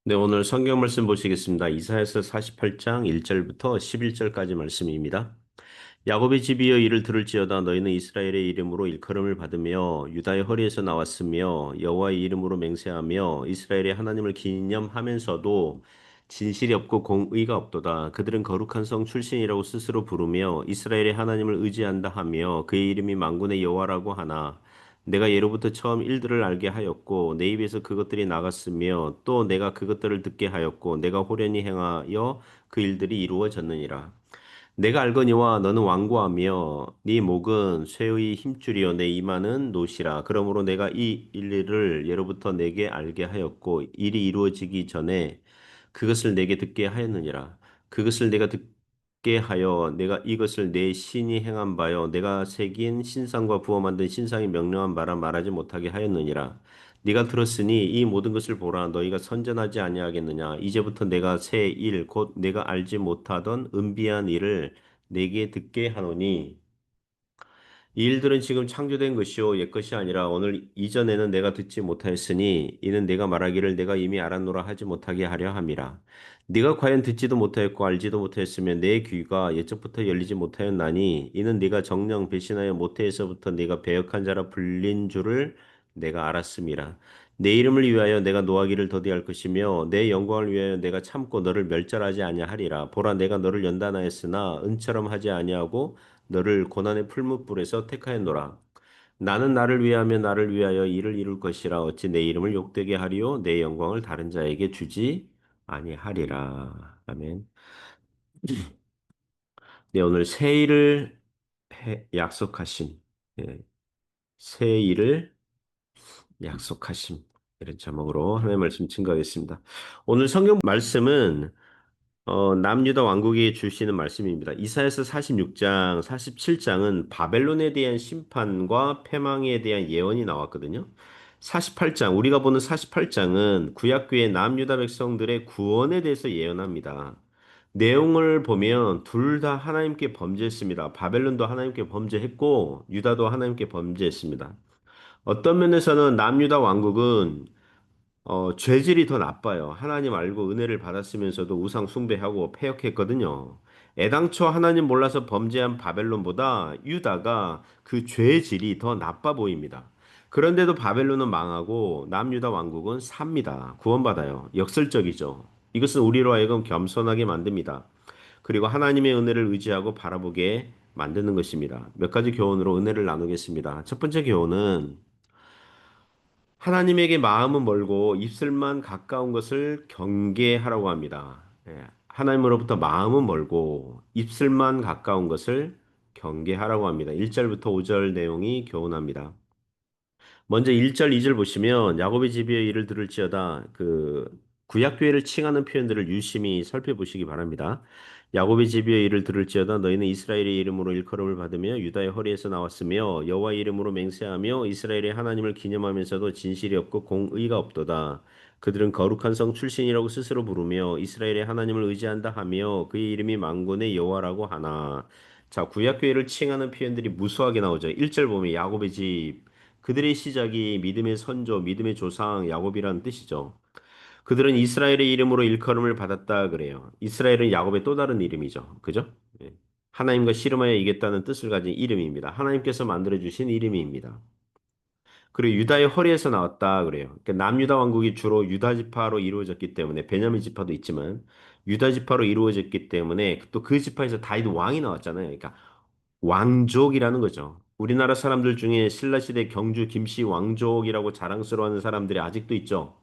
네, 오늘 성경 말씀 보시겠습니다. 이사야서 48장 1절부터 11절까지 말씀입니다. 야곱의 집이여 이를 들을지어다 너희는 이스라엘의 이름으로 일컬음을 받으며 유다의 허리에서 나왔으며 여호와의 이름으로 맹세하며 이스라엘의 하나님을 기념하면서도 진실이 없고 공의가 없도다. 그들은 거룩한 성 출신이라고 스스로 부르며 이스라엘의 하나님을 의지한다 하며 그의 이름이 만군의 여호와라고 하나 내가 예로부터 처음 일들을 알게 하였고 내 입에서 그것들이 나갔으며 또 내가 그것들을 듣게 하였고 내가 호련히 행하여 그 일들이 이루어졌느니라. 내가 알거니와 너는 완고하며 네 목은 쇠의 힘줄이요 내 이마는 노시라. 그러므로 내가 이 일을 예로부터 내게 알게 하였고 일이 이루어지기 전에 그것을 내게 듣게 하였느니라. 그것을 내가 듣게 하여 내가 이것을 내 신이 행한 바요 내가 새긴 신상과 부어 만든 신상이 명령한 바라 말하지 못하게 하였느니라. 네가 들었으니 이 모든 것을 보라. 너희가 선전하지 아니하겠느냐. 이제부터 내가 새 일 곧 내가 알지 못하던 은비한 일을 내게 듣게 하노니 이 일들은 지금 창조된 것이요 옛것이 아니라 오늘 이전에는 내가 듣지 못하였으니 이는 내가 말하기를 내가 이미 알았노라 하지 못하게 하려 함이라. 네가 과연 듣지도 못하였고 알지도 못하였으면 내 귀가 옛적부터 열리지 못하였나니 이는 네가 정령 배신하여 모태에서부터 네가 배역한 자라 불린 줄을 내가 알았음이라. 내 이름을 위하여 내가 노하기를 더디할 것이며 내 영광을 위하여 내가 참고 너를 멸절하지 아니하리라. 보라 내가 너를 연단하였으나 은처럼 하지 아니하고 너를 고난의 풀무불에서 택하였노라. 나는 나를 위하며 나를 위하여 일을 이룰 것이라. 어찌 내 이름을 욕되게 하리요 내 영광을 다른 자에게 주지 아니하리라. 아멘. 네, 오늘 새 일을 약속하심. 예, 새 일을 약속하심. 이런 제목으로 하나님의 말씀 증거하겠습니다. 오늘 성경 말씀은 남유다 왕국이 주시는 말씀입니다. 이사야서 46장, 47장은 바벨론에 대한 심판과 패망에 대한 예언이 나왔거든요. 48장, 우리가 보는 48장은 구약교의 남유다 백성들의 구원에 대해서 예언합니다. 내용을 보면 둘 다 하나님께 범죄했습니다. 바벨론도 하나님께 범죄했고 유다도 하나님께 범죄했습니다. 어떤 면에서는 남유다 왕국은 죄질이 더 나빠요. 하나님 알고 은혜를 받았으면서도 우상 숭배하고 패역했거든요. 애당초 하나님 몰라서 범죄한 바벨론보다 유다가 그 죄질이 더 나빠 보입니다. 그런데도 바벨론은 망하고 남유다 왕국은 삽니다. 구원받아요. 역설적이죠. 이것은 우리로 하여금 겸손하게 만듭니다. 그리고 하나님의 은혜를 의지하고 바라보게 만드는 것입니다. 몇 가지 교훈으로 은혜를 나누겠습니다. 첫 번째 교훈은 하나님에게 마음은 멀고 입술만 가까운 것을 경계하라고 합니다. 하나님으로부터 마음은 멀고 입술만 가까운 것을 경계하라고 합니다. 1절부터 5절 내용이 교훈합니다. 먼저 1절, 2절 보시면 야곱의 집에 이를 들을지어다 그 구약교회를 칭하는 표현들을 유심히 살펴보시기 바랍니다. 야곱의 집에 이를 들을지어다 너희는 이스라엘의 이름으로 일컬음을 받으며 유다의 허리에서 나왔으며 여호와의 이름으로 맹세하며 이스라엘의 하나님을 기념하면서도 진실이 없고 공의가 없도다. 그들은 거룩한 성 출신이라고 스스로 부르며 이스라엘의 하나님을 의지한다 하며 그의 이름이 만군의 여호와라고 하나. 자, 구약교회를 칭하는 표현들이 무수하게 나오죠. 1절 보면 야곱의 집 그들의 시작이 믿음의 선조, 믿음의 조상 야곱이라는 뜻이죠. 그들은 이스라엘의 이름으로 일컬음을 받았다 그래요. 이스라엘은 야곱의 또 다른 이름이죠. 그죠? 예. 하나님과 씨름하여 이겼다는 뜻을 가진 이름입니다. 하나님께서 만들어 주신 이름입니다. 그리고 유다의 허리에서 나왔다 그래요. 그러니까 남유다 왕국이 주로 유다 지파로 이루어졌기 때문에 베냐민 지파도 있지만 유다 지파로 이루어졌기 때문에 또 그 지파에서 다윗 왕이 나왔잖아요. 그러니까 왕족이라는 거죠. 우리나라 사람들 중에 신라시대 경주 김씨 왕족이라고 자랑스러워하는 사람들이 아직도 있죠.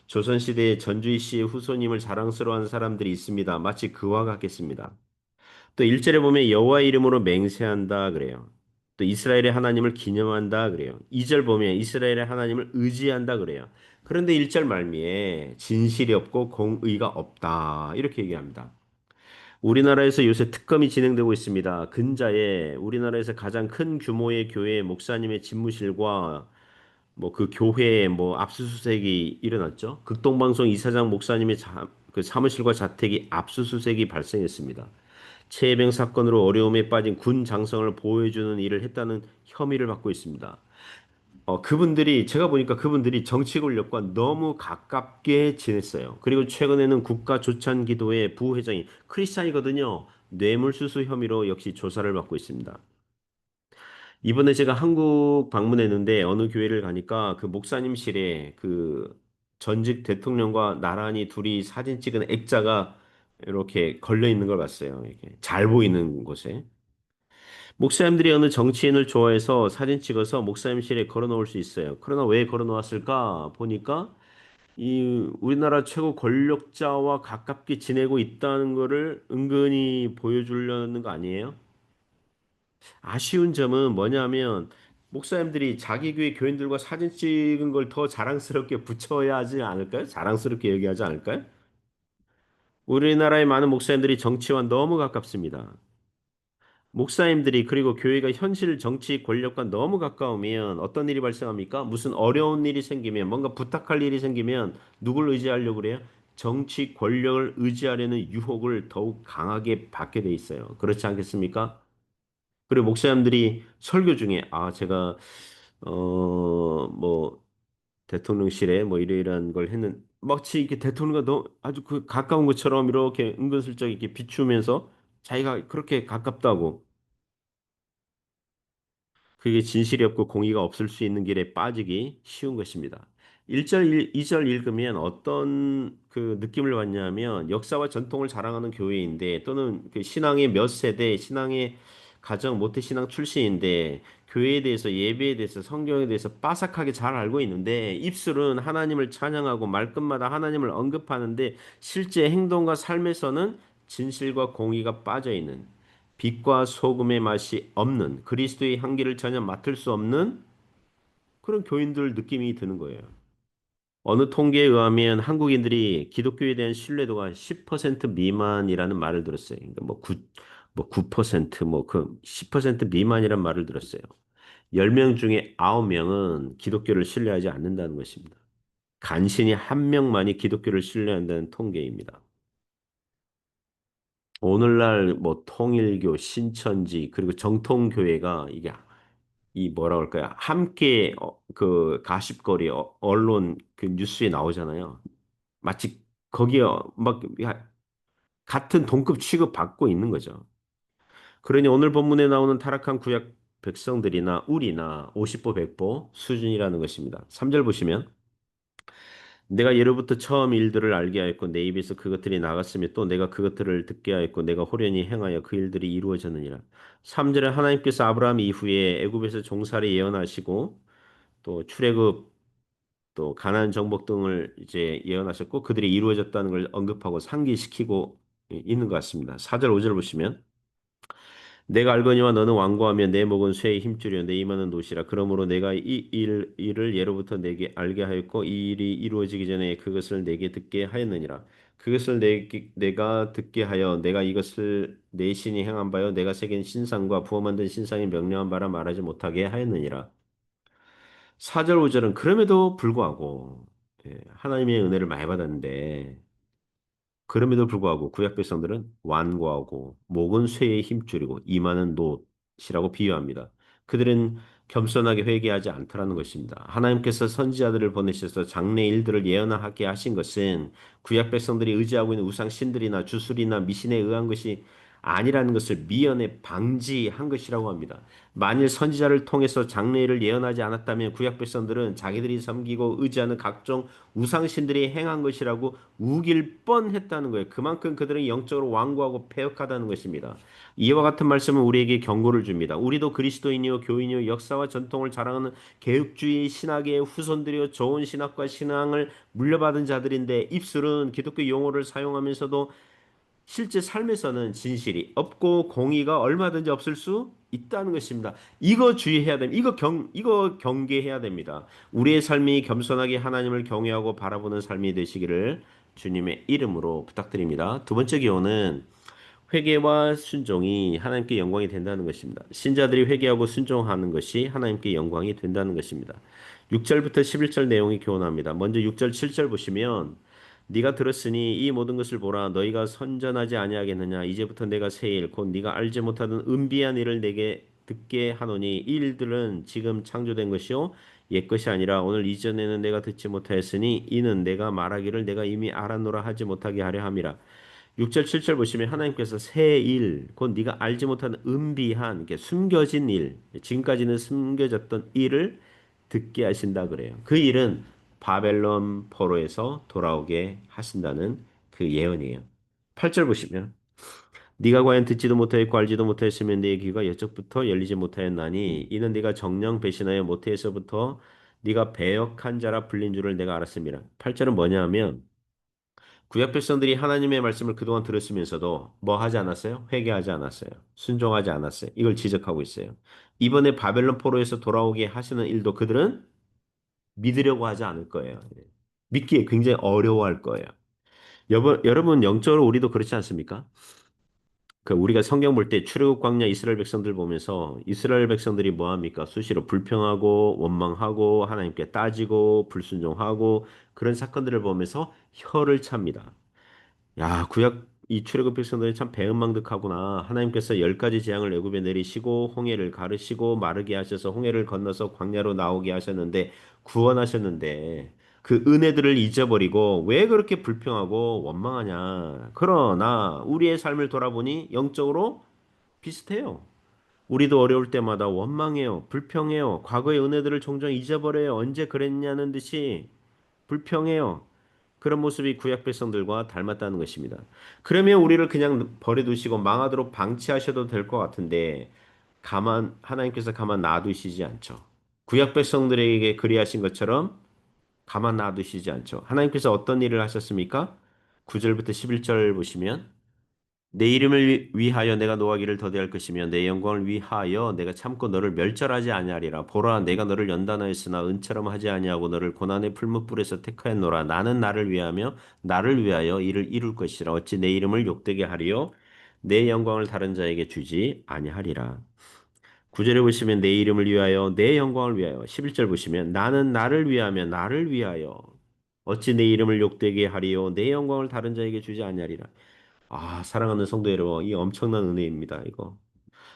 조선시대의 전주희 씨의 후손임을 자랑스러워하는 사람들이 있습니다. 마치 그와 같겠습니다. 또 1절에 보면 여호와 이름으로 맹세한다 그래요. 또 이스라엘의 하나님을 기념한다 그래요. 2절 보면 이스라엘의 하나님을 의지한다 그래요. 그런데 1절 말미에 진실이 없고 공의가 없다. 이렇게 얘기합니다. 우리나라에서 요새 특검이 진행되고 있습니다. 근자에 우리나라에서 가장 큰 규모의 교회 목사님의 집무실과 뭐 그 교회에 뭐 압수수색이 일어났죠. 극동방송 이사장 목사님의 그 사무실과 자택이 압수수색이 발생했습니다. 최혜병 사건으로 어려움에 빠진 군 장성을 보호해주는 일을 했다는 혐의를 받고 있습니다. 그분들이 제가 보니까 그분들이 정치 권력과 너무 가깝게 지냈어요. 그리고 최근에는 국가 조찬 기도회 부회장이 크리스찬이거든요. 뇌물수수 혐의로 역시 조사를 받고 있습니다. 이번에 제가 한국 방문했는데 어느 교회를 가니까 그 목사님실에 그 전직 대통령과 나란히 둘이 사진 찍은 액자가 이렇게 걸려 있는 걸 봤어요. 이게 잘 보이는 곳에. 목사님들이 어느 정치인을 좋아해서 사진 찍어서 목사님실에 걸어 놓을 수 있어요. 그러나 왜 걸어 놓았을까 보니까 이 우리나라 최고 권력자와 가깝게 지내고 있다는 거를 은근히 보여주려는 거 아니에요? 아쉬운 점은 뭐냐면 목사님들이 자기 교회 교인들과 사진 찍은 걸 더 자랑스럽게 붙여야 하지 않을까요? 자랑스럽게 얘기하지 않을까요? 우리나라의 많은 목사님들이 정치와 너무 가깝습니다. 목사님들이 그리고 교회가 현실 정치 권력과 너무 가까우면 어떤 일이 발생합니까? 무슨 어려운 일이 생기면 뭔가 부탁할 일이 생기면 누굴 의지하려고 그래요? 정치 권력을 의지하려는 유혹을 더욱 강하게 받게 돼 있어요. 그렇지 않겠습니까? 그리고 목사님들이 설교 중에 제가 뭐 대통령실에 뭐 이러이러한 걸 했는 마치 이렇게 대통령과 너 아주 그 가까운 것처럼 이렇게 은근슬쩍 이렇게 비추면서 자기가 그렇게 가깝다고 그게 진실이 없고 공의가 없을 수 있는 길에 빠지기 쉬운 것입니다. 1절, 2절 읽으면 어떤 그 느낌을 받냐면 역사와 전통을 자랑하는 교회인데 또는 그 신앙의 몇 세대, 신앙의 가정, 모태 신앙 출신인데 교회에 대해서 예배에 대해서 성경에 대해서 빠삭하게 잘 알고 있는데 입술은 하나님을 찬양하고 말끝마다 하나님을 언급하는데 실제 행동과 삶에서는 진실과 공의가 빠져 있는 빛과 소금의 맛이 없는 그리스도의 향기를 전혀 맡을 수 없는 그런 교인들 느낌이 드는 거예요. 어느 통계에 의하면 한국인들이 기독교에 대한 신뢰도가 10% 미만이라는 말을 들었어요. 그러니까 뭐 9%, 뭐 그 10% 미만이라는 말을 들었어요. 10명 중에 9명은 기독교를 신뢰하지 않는다는 것입니다. 간신히 한 명만이 기독교를 신뢰한다는 통계입니다. 오늘날 뭐 통일교, 신천지, 그리고 정통교회가 이게 이 뭐라 그럴까요? 함께 그 가십거리 언론 그 뉴스에 나오잖아요. 마치 거기에 막 같은 동급 취급 받고 있는 거죠. 그러니 오늘 본문에 나오는 타락한 구약 백성들이나 우리나 50보 100보 수준이라는 것입니다. 3절 보시면 내가 예로부터 처음 일들을 알게 하였고 내 입에서 그것들이 나갔으며 또 내가 그것들을 듣게 하였고 내가 호련히 행하여 그 일들이 이루어졌느니라. 3절에 하나님께서 아브라함 이후에 애굽에서 종살이 예언하시고 또 출애굽 또 가나안 정복 등을 이제 예언하셨고 그들이 이루어졌다는 걸 언급하고 상기시키고 있는 것 같습니다. 4절 5절 보시면 내가 알거니와 너는 완고하며 내 목은 쇠에 힘주려 내 이마는 노시라. 그러므로 내가 일을 예로부터 내게 알게 하였고 이 일이 이루어지기 전에 그것을 내게 듣게 하였느니라. 그것을 내가 듣게 하여 내가 이것을 내 신이 행한 바요 내가 새긴 신상과 부어 만든 신상이 명령한 바라 말하지 못하게 하였느니라. 4절 5절은 그럼에도 불구하고 하나님의 은혜를 많이 받았는데 그럼에도 불구하고 구약 백성들은 완고하고 목은 쇠에 힘줄이고 이마는 놋이라고 비유합니다. 그들은 겸손하게 회개하지 않더라는 것입니다. 하나님께서 선지자들을 보내셔서 장래 일들을 예언하게 하신 것은 구약 백성들이 의지하고 있는 우상 신들이나 주술이나 미신에 의한 것이 아니라는 것을 미연에 방지한 것이라고 합니다. 만일 선지자를 통해서 장래일을 예언하지 않았다면 구약 백성들은 자기들이 섬기고 의지하는 각종 우상신들이 행한 것이라고 우길 뻔했다는 거예요. 그만큼 그들은 영적으로 완고하고 패역하다는 것입니다. 이와 같은 말씀은 우리에게 경고를 줍니다. 우리도 그리스도인이요 교인이요 역사와 전통을 자랑하는 개혁주의 신학의 후손들이요 좋은 신학과 신앙을 물려받은 자들인데 입술은 기독교 용어를 사용하면서도 실제 삶에서는 진실이 없고 공의가 얼마든지 없을 수 있다는 것입니다. 이거 주의해야 됩니다. 이거 경계해야 됩니다. 우리의 삶이 겸손하게 하나님을 경외하고 바라보는 삶이 되시기를 주님의 이름으로 부탁드립니다. 두 번째 기호는 회개와 순종이 하나님께 영광이 된다는 것입니다. 신자들이 회개하고 순종하는 것이 하나님께 영광이 된다는 것입니다. 6절부터 11절 내용이 교훈합니다. 먼저 6절 7절 보시면 네가 들었으니 이 모든 것을 보라 너희가 선전하지 아니하겠느냐 이제부터 내가 새 일 곧 네가 알지 못하던 은비한 일을 내게 듣게 하노니 이 일들은 지금 창조된 것이요 옛것이 아니라 오늘 이전에는 내가 듣지 못하였으니 이는 내가 말하기를 내가 이미 알았노라 하지 못하게 하려 함이라. 6절 7절 보시면 하나님께서 새 일, 곧 네가 알지 못하는 은비한 이게 숨겨진 일, 지금까지는 숨겨졌던 일을 듣게 하신다 그래요. 그 일은 바벨론 포로에서 돌아오게 하신다는 그 예언이에요. 8절 보시면 네가 과연 듣지도 못하였고 알지도 못하였으면 네 귀가 여쪽부터 열리지 못하였나니 이는 네가 정령 배신하여 모태에서부터 네가 배역한 자라 불린 줄을 내가 알았습니다. 8절은 뭐냐 하면 구약 백성들이 하나님의 말씀을 그동안 들었으면서도 뭐 하지 않았어요? 회개하지 않았어요. 순종하지 않았어요. 이걸 지적하고 있어요. 이번에 바벨론 포로에서 돌아오게 하시는 일도 그들은 믿으려고 하지 않을 거예요. 믿기에 굉장히 어려워할 거예요. 여러분 영적으로 우리도 그렇지 않습니까? 그 우리가 성경 볼 때 출애굽 광야 이스라엘 백성들 보면서 이스라엘 백성들이 뭐 합니까? 수시로 불평하고 원망하고 하나님께 따지고 불순종하고 그런 사건들을 보면서 혀를 찹니다. 야, 구약 이 출애굽 백성들이 참 배은망덕하구나. 하나님께서 10가지 재앙을 애굽에 내리시고 홍해를 가르시고 마르게 하셔서 홍해를 건너서 광야로 나오게 하셨는데 구원하셨는데 그 은혜들을 잊어버리고 왜 그렇게 불평하고 원망하냐. 그러나 우리의 삶을 돌아보니 영적으로 비슷해요. 우리도 어려울 때마다 원망해요. 불평해요. 과거의 은혜들을 종종 잊어버려요. 언제 그랬냐는 듯이 불평해요. 그런 모습이 구약 백성들과 닮았다는 것입니다. 그러면 우리를 그냥 버려두시고 망하도록 방치하셔도 될 것 같은데 하나님께서 가만 놔두시지 않죠. 구약 백성들에게 그리하신 것처럼 가만 놔두시지 않죠. 하나님께서 어떤 일을 하셨습니까? 9절부터 11절 보시면 내 이름을 위하여 내가 노하기를 더디할 것이며 내 영광을 위하여 내가 참고 너를 멸절하지 아니하리라. 보라 내가 너를 연단하였으나 은처럼 하지 아니하고 너를 고난의 풀무불에서 택하였노라. 나는 나를 위하며 나를 위하여 이를 이룰 것이라. 어찌 내 이름을 욕되게 하리요 내 영광을 다른 자에게 주지 아니하리라. 9절에 보시면 내 이름을 위하여 내 영광을 위하여 11절 보시면 나는 나를 위하며 나를 위하여 어찌 내 이름을 욕되게 하리요 내 영광을 다른 자에게 주지 아니하리라. 아, 사랑하는 성도 여러분, 이 엄청난 은혜입니다, 이거.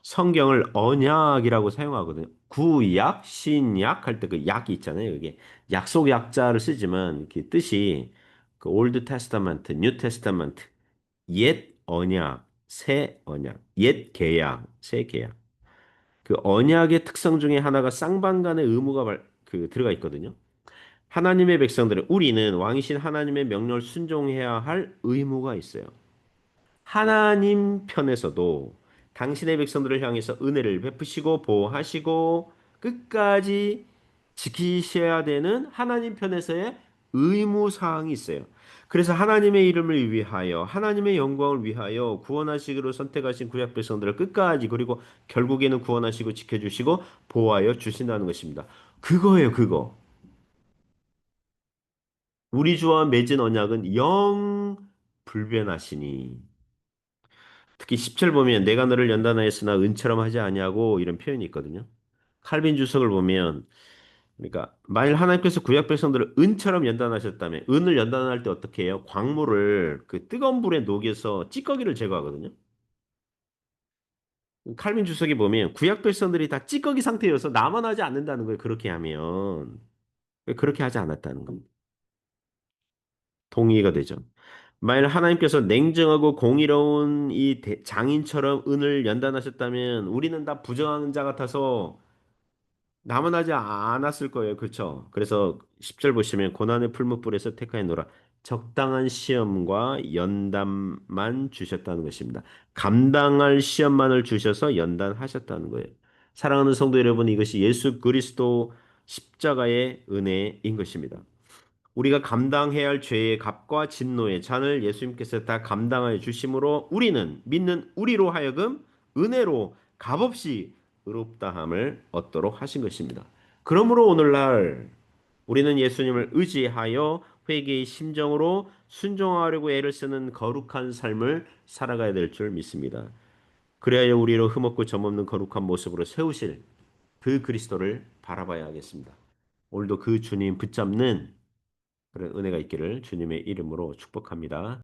성경을 언약이라고 사용하거든요. 구약, 신약 할 때 그 약이 있잖아요. 이게 약속 약자를 쓰지만 그 뜻이 그 올드 테스타먼트, 뉴 테스타먼트, 옛 언약, 새 언약, 옛 계약, 새 계약. 그 언약의 특성 중에 하나가 쌍방간의 의무가 들어가 있거든요. 하나님의 백성들은 우리는 왕이신 하나님의 명령을 순종해야 할 의무가 있어요. 하나님 편에서도 당신의 백성들을 향해서 은혜를 베푸시고 보호하시고 끝까지 지키셔야 되는 하나님 편에서의 의무 사항이 있어요. 그래서 하나님의 이름을 위하여 하나님의 영광을 위하여 구원하시기로 선택하신 구약 백성들을 끝까지 그리고 결국에는 구원하시고 지켜주시고 보호하여 주신다는 것입니다. 그거예요, 그거. 우리 주와 맺은 언약은 영 불변하시니 특히 10절 보면 내가 너를 연단하였으나 은처럼 하지 아니하고 이런 표현이 있거든요. 칼빈 주석을 보면 그러니까 만일 하나님께서 구약 백성들을 은처럼 연단하셨다면 은을 연단할 때 어떻게 해요? 광물을 그 뜨거운 불에 녹여서 찌꺼기를 제거하거든요. 칼빈 주석이 보면 구약 백성들이 다 찌꺼기 상태여서 남아나지 않는다는 거예요. 그렇게 하면 그렇게 하지 않았다는 겁니다. 동의가 되죠. 만일 하나님께서 냉정하고 공의로운 장인처럼 은을 연단하셨다면 우리는 다 부정한 자 같아서 남아나지 않았을 거예요. 그렇죠? 그래서 10절 보시면 고난의 풀무불에서 택하였노라. 적당한 시험과 연단만 주셨다는 것입니다. 감당할 시험만을 주셔서 연단하셨다는 거예요. 사랑하는 성도 여러분, 이것이 예수 그리스도 십자가의 은혜인 것입니다. 우리가 감당해야 할 죄의 값과 진노의 잔을 예수님께서 다 감당하여 주심으로 우리는 믿는 우리로 하여금 은혜로 값없이 의롭다함을 얻도록 하신 것입니다. 그러므로 오늘날 우리는 예수님을 의지하여 회개의 심정으로 순종하려고 애를 쓰는 거룩한 삶을 살아가야 될 줄 믿습니다. 그래야 우리로 흠없고 점없는 거룩한 모습으로 세우실 그 그리스도를 바라봐야 하겠습니다. 오늘도 그 주님 붙잡는 그런 은혜가 있기를 주님의 이름으로 축복합니다.